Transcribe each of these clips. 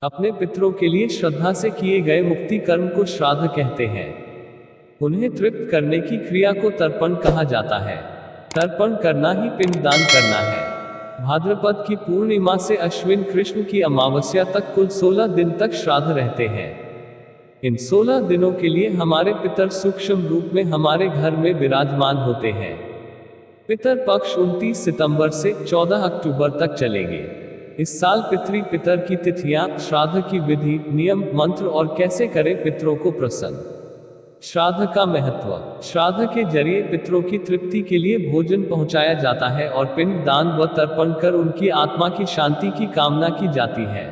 अपने पितरों के लिए श्रद्धा से किए गए मुक्ति कर्म को श्राद्ध कहते हैं। उन्हें तृप्त करने की क्रिया को तर्पण कहा जाता है। तर्पण करना ही पिंडदान करना है। भाद्रपद की पूर्णिमा से अश्विन कृष्ण की अमावस्या तक कुल 16 दिन तक श्राद्ध रहते हैं। इन 16 दिनों के लिए हमारे पितर सूक्ष्म रूप में हमारे घर में विराजमान होते हैं। पितर पक्ष 29 सितंबर से 14 अक्टूबर तक चलेंगे। इस साल पितर की तिथियां, श्राद्ध की विधि, नियम, मंत्र और कैसे करें पितरों को प्रसन्न। श्राद्ध का महत्व। श्राद्ध के जरिए पितरों की तृप्ति के लिए भोजन पहुंचाया जाता है और पिंड दान व तर्पण कर उनकी आत्मा की शांति की कामना की जाती है।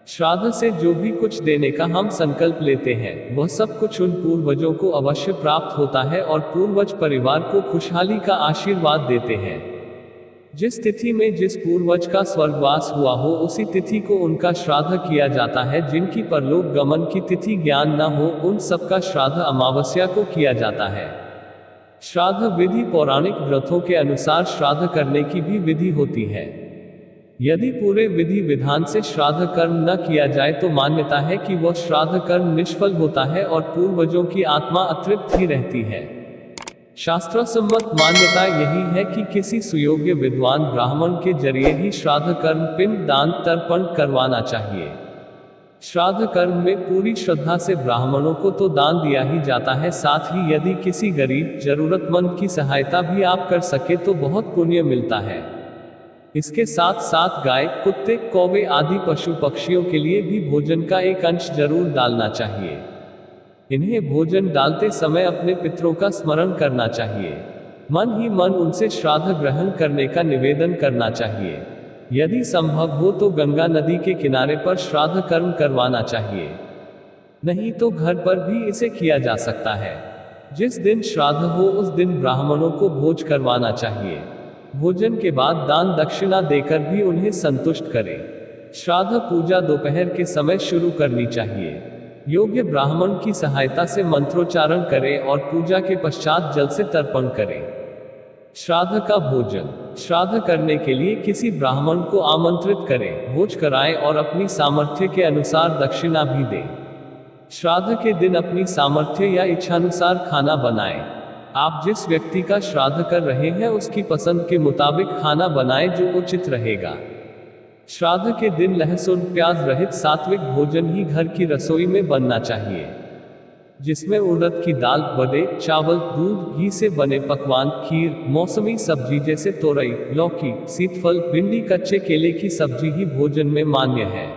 श्राद्ध से जो भी कुछ देने का हम संकल्प लेते हैं वह सब कुछ उन पूर्वजों को अवश्य प्राप्त होता है और पूर्वज परिवार को खुशहाली का आशीर्वाद देते हैं। जिस तिथि में जिस पूर्वज का स्वर्गवास हुआ हो उसी तिथि को उनका श्राद्ध किया जाता है। जिनकी परलोक गमन की तिथि ज्ञान न हो उन सबका श्राद्ध अमावस्या को किया जाता है। श्राद्ध विधि पौराणिक ग्रंथों के अनुसार श्राद्ध करने की भी विधि होती है। यदि पूरे विधि विधान से श्राद्ध कर्म न किया जाए तो मान्यता है कि वह श्राद्ध कर्म निष्फल होता है और पूर्वजों की आत्मा अतृप्त ही रहती है। शास्त्रसम्मत मान्यता यही है कि किसी सुयोग्य विद्वान ब्राह्मण के जरिए ही श्राद्ध कर्म, पिंड दान, तर्पण करवाना चाहिए। श्राद्ध कर्म में पूरी श्रद्धा से ब्राह्मणों को तो दान दिया ही जाता है, साथ ही यदि किसी गरीब जरूरतमंद की सहायता भी आप कर सके तो बहुत पुण्य मिलता है। इसके साथ साथ गाय, कुत्ते, कौवे आदि पशु पक्षियों के लिए भी भोजन का एक अंश जरूर डालना चाहिए। इन्हें भोजन डालते समय अपने पितरों का स्मरण करना चाहिए। मन ही मन उनसे श्राद्ध ग्रहण करने का निवेदन करना चाहिए। यदि संभव हो तो गंगा नदी के किनारे पर श्राद्ध कर्म करवाना चाहिए, नहीं तो घर पर भी इसे किया जा सकता है। जिस दिन श्राद्ध हो उस दिन ब्राह्मणों को भोज करवाना चाहिए। भोजन के बाद दान दक्षिणा देकर भी उन्हें संतुष्ट करें। श्राद्ध पूजा दोपहर के समय शुरू करनी चाहिए। योग्य ब्राह्मण की सहायता से मंत्रोच्चारण करें और पूजा के पश्चात जल से तर्पण करें। श्राद्ध का भोजन। श्राद्ध करने के लिए किसी ब्राह्मण को आमंत्रित करें, भोज कराएं और अपनी सामर्थ्य के अनुसार दक्षिणा भी दें। श्राद्ध के दिन अपनी सामर्थ्य या इच्छानुसार खाना बनाएं। आप जिस व्यक्ति का श्राद्ध कर रहे हैं उसकी पसंद के मुताबिक खाना बनाएं जो उचित रहेगा। श्राद्ध के दिन लहसुन प्याज रहित सात्विक भोजन ही घर की रसोई में बनना चाहिए, जिसमें उड़द की दाल, बड़े, चावल, दूध, घी से बने पकवान, खीर, मौसमी सब्जी जैसे तोरई, लौकी, सीतफल, भिंडी, कच्चे केले की सब्जी ही भोजन में मान्य है।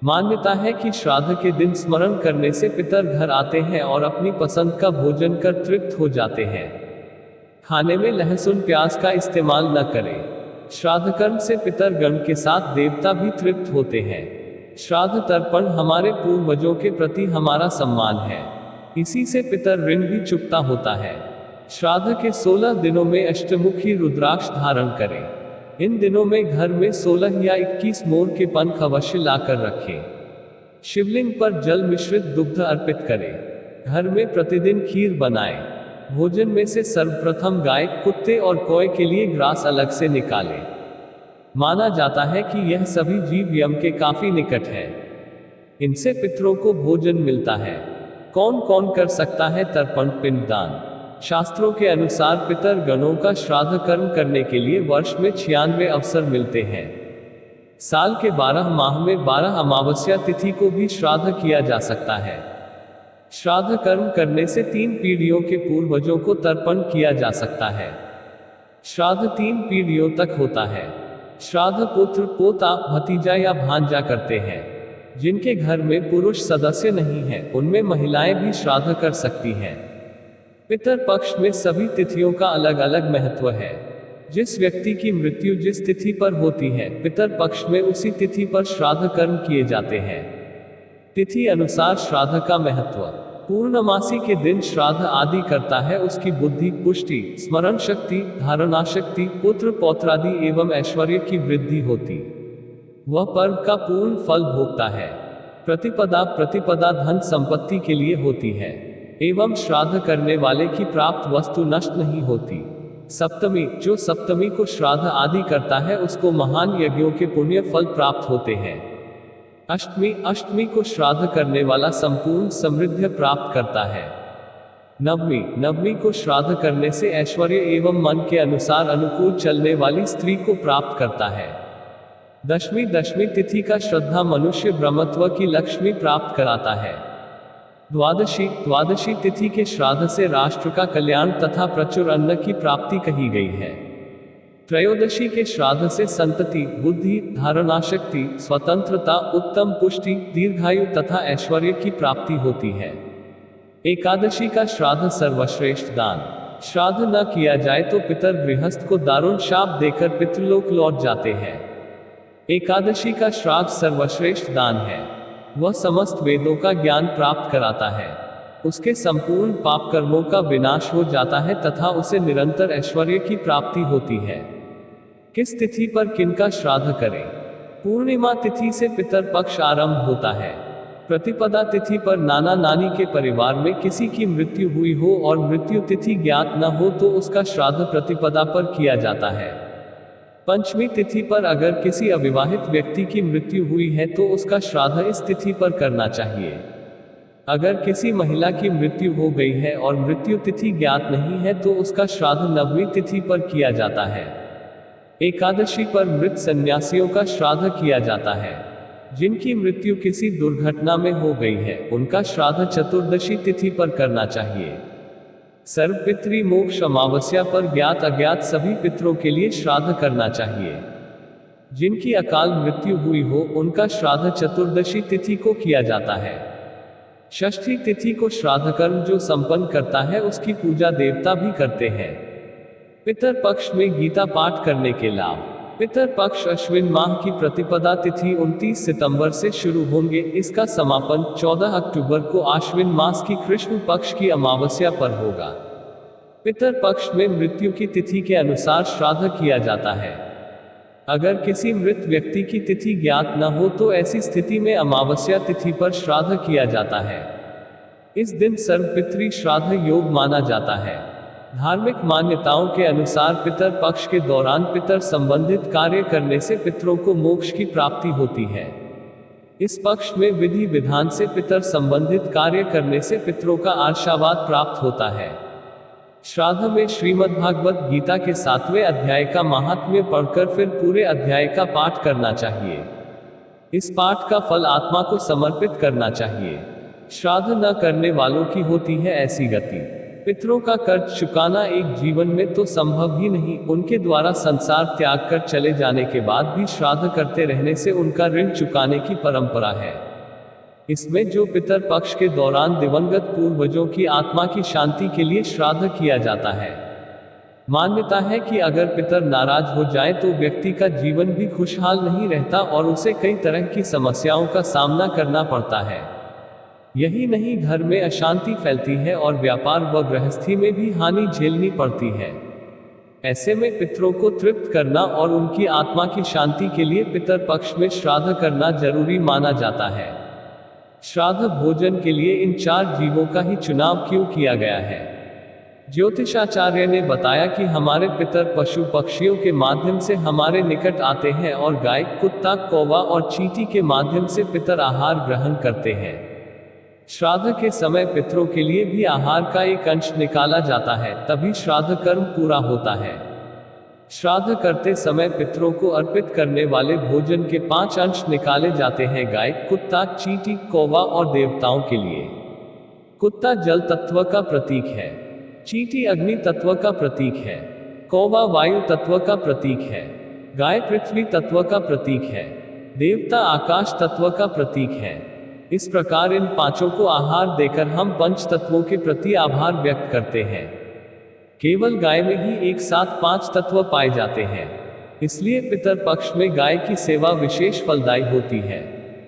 मान्यता है कि श्राद्ध के दिन स्मरण करने से पितर घर आते हैं और अपनी पसंद का भोजन कर तृप्त हो जाते हैं। खाने में लहसुन प्याज का इस्तेमाल न करें। श्राद्ध कर्म से पितर गण के साथ देवता भी तृप्त होते हैं। श्राद्ध तर्पण हमारे पूर्वजों के प्रति हमारा सम्मान है। इसी से पितर ऋण भी चुकता होता है। श्राद्ध के 16 दिनों में अष्टमुखी रुद्राक्ष धारण करें। इन दिनों में घर में 16 या 21 मोर के पंख अवश्य लाकर रखें। शिवलिंग पर जल मिश्रित दुग्ध अर्पित करें। घर में प्रतिदिन खीर बनाएं। भोजन में से सर्वप्रथम गाय, कुत्ते और कौए के लिए ग्रास अलग से निकालें। माना जाता है कि यह सभी जीव यम के काफी निकट है। इनसे पितरों को भोजन मिलता है। कौन कौन कर सकता है तर्पण, पिंडदान। शास्त्रों के अनुसार पितर गणों का श्राद्ध कर्म करने के लिए वर्ष में 96 अवसर मिलते हैं। साल के 12 माह में 12 अमावस्या तिथि को भी श्राद्ध किया जा सकता है। श्राद्ध कर्म करने से 3 पीढ़ियों के पूर्वजों को तर्पण किया जा सकता है। श्राद्ध 3 पीढ़ियों तक होता है। श्राद्ध पुत्र, पोता, भतीजा या भांजा करते हैं। जिनके घर में पुरुष सदस्य नहीं है उनमें महिलाएं भी श्राद्ध कर सकती हैं। पितर पक्ष में सभी तिथियों का अलग अलग महत्व है। जिस व्यक्ति की मृत्यु जिस तिथि पर होती है पितर पक्ष में उसी तिथि पर श्राद्ध कर्म किए जाते हैं। तिथि अनुसार श्राद्ध का महत्व। पूर्णमासी के दिन श्राद्ध आदि करता है उसकी बुद्धि, पुष्टि, स्मरण शक्ति, धारणा शक्ति, पुत्र पौत्रादि एवं ऐश्वर्य की वृद्धि होती। वह पर्व का पूर्ण फल भोगता है। प्रतिपदा धन संपत्ति के लिए होती है एवं श्राद्ध करने वाले की प्राप्त वस्तु नष्ट नहीं होती। सप्तमी, जो सप्तमी को श्राद्ध आदि करता है उसको महान यज्ञों के पुण्य फल प्राप्त होते हैं। अष्टमी, अष्टमी को श्राद्ध करने वाला संपूर्ण समृद्धि प्राप्त करता है। नवमी, नवमी को श्राद्ध करने से ऐश्वर्य एवं मन के अनुसार अनुकूल चलने वाली स्त्री को प्राप्त करता है। दशमी, दशमी तिथि का श्रद्धा मनुष्य ब्रह्मत्व की लक्ष्मी प्राप्त कराता है। द्वादशी, द्वादशी तिथि के श्राद्ध से राष्ट्र का कल्याण तथा प्रचुर अन्न की प्राप्ति कही गई है। त्रयोदशी के श्राद्ध से संतति, बुद्धि, धारणाशक्ति, स्वतंत्रता, उत्तम पुष्टि, दीर्घायु तथा ऐश्वर्य की प्राप्ति होती है। एकादशी का श्राद्ध सर्वश्रेष्ठ दान। श्राद्ध न किया जाए तो पितर गृहस्थ को दारुण शाप देकर पितृलोक लौट जाते हैं। एकादशी का श्राद्ध सर्वश्रेष्ठ दान है। वह समस्त वेदों का ज्ञान प्राप्त कराता है। उसके संपूर्ण पाप कर्मों का विनाश हो जाता है तथा उसे निरंतर ऐश्वर्य की प्राप्ति होती है। किस तिथि पर किनका श्राद्ध करें? पूर्णिमा तिथि से पितर पक्ष आरंभ होता है। प्रतिपदा तिथि पर नाना नानी के परिवार में किसी की मृत्यु हुई हो और मृत्यु तिथि ज्ञात न हो तो उसका श्राद्ध प्रतिपदा पर किया जाता है। पंचमी तिथि पर अगर किसी अविवाहित व्यक्ति की मृत्यु हुई है तो उसका श्राद्ध इस तिथि पर करना चाहिए। अगर किसी महिला की मृत्यु हो गई है और मृत्यु तिथि ज्ञात नहीं है तो उसका श्राद्ध नवमी तिथि पर किया जाता है। एकादशी पर मृत सन्यासियों का श्राद्ध किया जाता है। जिनकी मृत्यु किसी दुर्घटना में हो गई है उनका श्राद्ध चतुर्दशी तिथि पर करना चाहिए। सर्वपितृ मोक्ष अमावस्या पर ज्ञात अज्ञात सभी पितरों के लिए श्राद्ध करना चाहिए। जिनकी अकाल मृत्यु हुई हो उनका श्राद्ध चतुर्दशी तिथि को किया जाता है। षष्ठी तिथि को श्राद्ध कर्म जो संपन्न करता है उसकी पूजा देवता भी करते हैं। पितर पक्ष में गीता पाठ करने के लाभ। पितर पक्ष अश्विन माह की प्रतिपदा तिथि 29 सितंबर से शुरू होंगे। इसका समापन 14 अक्टूबर को आश्विन मास की कृष्ण पक्ष की अमावस्या पर होगा। पितर पक्ष में मृत्यु की तिथि के अनुसार श्राद्ध किया जाता है। अगर किसी मृत व्यक्ति की तिथि ज्ञात न हो तो ऐसी स्थिति में अमावस्या तिथि पर श्राद्ध किया जाता है। इस दिन सर्वपितृ श्राद्ध योग माना जाता है। धार्मिक मान्यताओं के अनुसार पितर पक्ष के दौरान पितर संबंधित कार्य करने से पितरों को मोक्ष की प्राप्ति होती है। इस पक्ष में विधि विधान से पितर संबंधित कार्य करने से पितरों का आशीर्वाद प्राप्त होता है। श्राद्ध में श्रीमद् भागवत गीता के 7वें अध्याय का महात्म्य पढ़कर फिर पूरे अध्याय का पाठ करना चाहिए। इस पाठ का फल आत्मा को समर्पित करना चाहिए। श्राद्ध न करने वालों की होती है ऐसी गति। पितरों का कर्ज चुकाना एक जीवन में तो संभव ही नहीं, उनके द्वारा संसार त्याग कर चले जाने के बाद भी श्राद्ध करते रहने से उनका ऋण चुकाने की परंपरा है। इसमें जो पितर पक्ष के दौरान दिवंगत पूर्वजों की आत्मा की शांति के लिए श्राद्ध किया जाता है। मान्यता है कि अगर पितर नाराज हो जाए तो व्यक्ति का जीवन भी खुशहाल नहीं रहता और उसे कई तरह की समस्याओं का सामना करना पड़ता है। यही नहीं, घर में अशांति फैलती है और व्यापार व गृहस्थी में भी हानि झेलनी पड़ती है। ऐसे में पितरों को तृप्त करना और उनकी आत्मा की शांति के लिए पितर पक्ष में श्राद्ध करना जरूरी माना जाता है। श्राद्ध भोजन के लिए इन 4 जीवों का ही चुनाव क्यों किया गया है? ज्योतिषाचार्य ने बताया कि हमारे पितर पशु पक्षियों के माध्यम से हमारे निकट आते हैं और गाय, कुत्ता, कौवा और चींटी के माध्यम से पितर आहार ग्रहण करते हैं। श्राद्ध के समय पितरों के लिए भी आहार का एक अंश निकाला जाता है, तभी श्राद्ध कर्म पूरा होता है। श्राद्ध करते समय पितरों को अर्पित करने वाले भोजन के 5 अंश निकाले जाते हैं। गाय, कुत्ता, चींटी, कौवा और देवताओं के लिए। कुत्ता जल तत्व का प्रतीक है। चींटी अग्नि तत्व का प्रतीक है। कौवा वायु तत्व का प्रतीक है। गाय पृथ्वी तत्व का प्रतीक है। देवता आकाश तत्व का प्रतीक है। इस प्रकार इन 5 को आहार देकर हम पंच तत्वों के प्रति आभार व्यक्त करते हैं। केवल गाय में ही एक साथ 5 तत्व पाए जाते हैं, इसलिए पितर पक्ष में गाय की सेवा विशेष फलदायी होती है।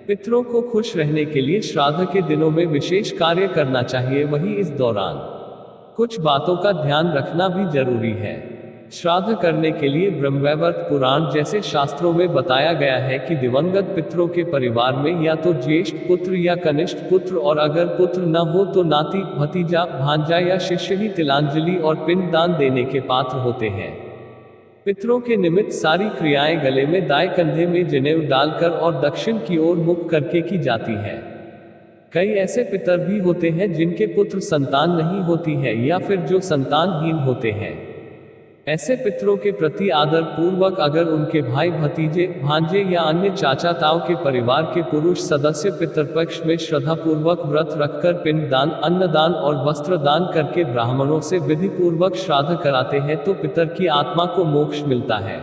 पितरों को खुश रहने के लिए श्राद्ध के दिनों में विशेष कार्य करना चाहिए, वही इस दौरान कुछ बातों का ध्यान रखना भी जरूरी है। श्राद्ध करने के लिए ब्रह्मवैवर्त पुराण जैसे शास्त्रों में बताया गया है कि दिवंगत पितरों के परिवार में या तो ज्येष्ठ पुत्र या कनिष्ठ पुत्र, और अगर पुत्र न हो तो नाती, भतीजा, भांजा या शिष्य ही तिलांजलि और पिंड दान देने के पात्र होते हैं। पितरों के निमित्त सारी क्रियाएं गले में दाएं कंधे में जनेऊ डालकर और दक्षिण की ओर मुख करके की जाती है। कई ऐसे पितर भी होते हैं जिनके पुत्र संतान नहीं होती है या फिर जो संतानहीन होते हैं। ऐसे पितरों के प्रति आदर पूर्वक अगर उनके भाई भतीजे भांजे या अन्य चाचा ताऊ के परिवार के पुरुष सदस्य पितरपक्ष में श्रद्धापूर्वक व्रत रखकर पिंडदान, अन्नदान और वस्त्र दान करके ब्राह्मणों से विधि पूर्वक श्राद्ध कराते हैं तो पितर की आत्मा को मोक्ष मिलता है।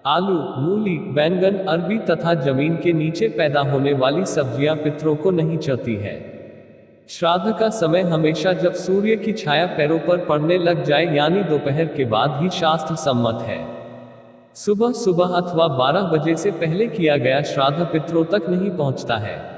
आलू, मूली, बैंगन, अरबी तथा जमीन के नीचे पैदा होने वाली सब्जियां पितरों को नहीं चढ़ती है। श्राद्ध का समय हमेशा जब सूर्य की छाया पैरों पर पड़ने लग जाए यानी दोपहर के बाद ही शास्त्र सम्मत है। सुबह सुबह अथवा 12 बजे से पहले किया गया श्राद्ध पितरों तक नहीं पहुंचता है।